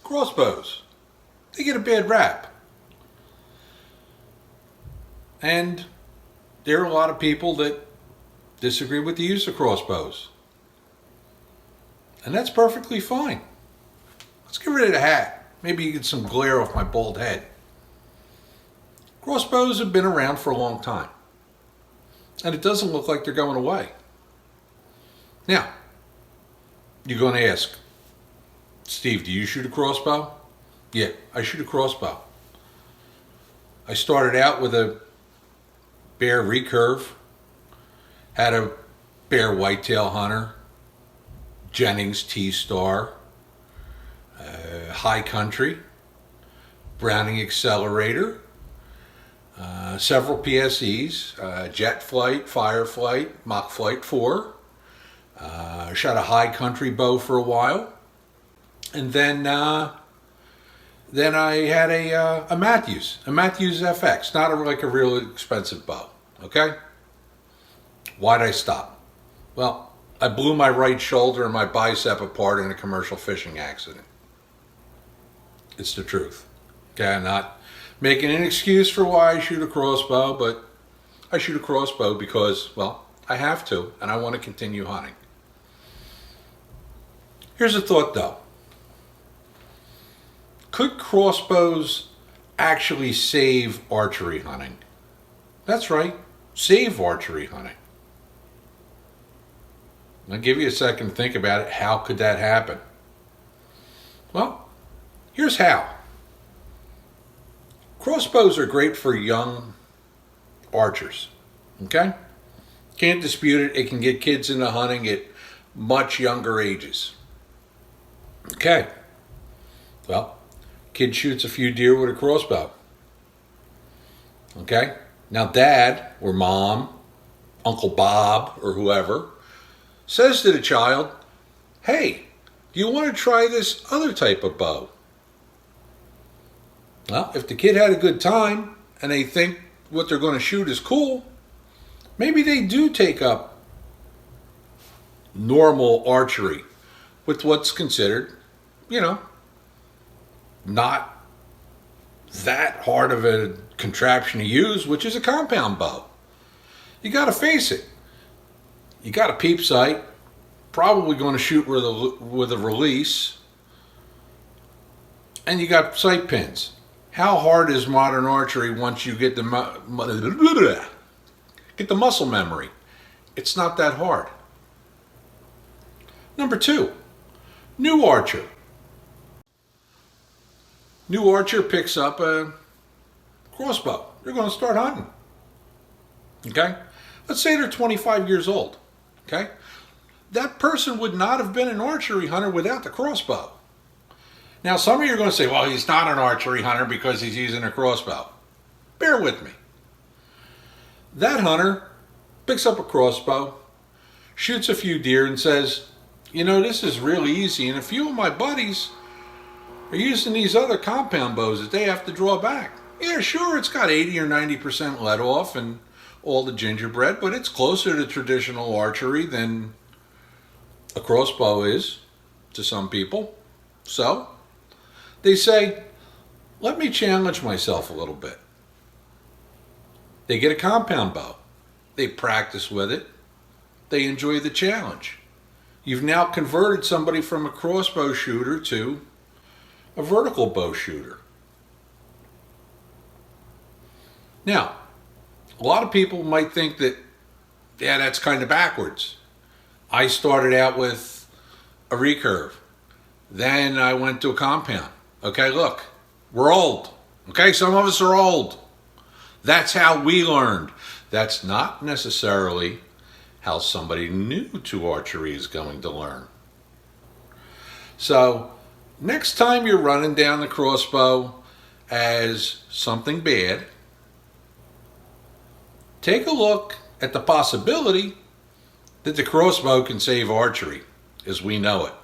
Crossbows. They get a bad rap. And there are a lot of people that disagree with the use of crossbows. And that's perfectly fine. Let's get rid of the hat. Maybe you get some glare off my bald head. Crossbows have been around for a long time. And it doesn't look like they're going away. Now, you're going to ask, Steve, do you shoot a crossbow? Yeah, I shoot a crossbow. I started out with a bear recurve, had a bear whitetail hunter, Jennings T-Star, high country, Browning accelerator, several PSEs, jet flight, fireflight, Mach Flight 4, shot a high country bow for a while, and then I had a Matthews FX, not like a real expensive bow. Okay, why'd I stop? Well, I blew my right shoulder and my bicep apart in a commercial fishing accident. It's the truth. Okay, I'm not making an excuse for why I shoot a crossbow, but I shoot a crossbow because, well, I have to, and I want to continue hunting. Here's a thought though. Could crossbows actually save archery hunting? That's right, save archery hunting. I'll give you a second to think about it. How could that happen? Well, here's how. Crossbows are great for young archers, okay? Can't dispute it. It can get kids into hunting at much younger ages. Okay, well, kid shoots a few deer with a crossbow. Okay, now dad or mom, Uncle Bob or whoever, says to the child, hey, do you want to try this other type of bow? Well, if the kid had a good time and they think what they're going to shoot is cool, maybe they do take up normal archery with what's considered, not that hard of a contraption to use, which is a compound bow. You got to face it. You got a peep sight, probably going to shoot with a release, and you got sight pins. How hard is modern archery once you get the muscle memory? It's not that hard. Number 2, new archer. New archer picks up a crossbow. They're going to start hunting. Okay? Let's say they're 25 years old. Okay? That person would not have been an archery hunter without the crossbow. Now, some of you are going to say, well, he's not an archery hunter because he's using a crossbow. Bear with me. That hunter picks up a crossbow, shoots a few deer, and says, this is really easy, and a few of my buddies are using these other compound bows that they have to draw back. Yeah, sure, it's got 80 or 90% let off and all the gingerbread, but it's closer to traditional archery than a crossbow is to some people. So they say, let me challenge myself a little bit. They get a compound bow. They practice with it. They enjoy the challenge. You've now converted somebody from a crossbow shooter to a vertical bow shooter. Now, a lot of people might think that, yeah, that's kind of backwards. I started out with a recurve. Then I went to a compound. Okay, look, we're old. Okay, some of us are old. That's how we learned. That's not necessarily how somebody new to archery is going to learn. So, next time you're running down the crossbow as something bad, take a look at the possibility that the crossbow can save archery as we know it.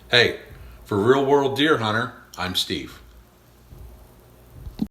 Hey, for Real World Deer Hunter, I'm Steve.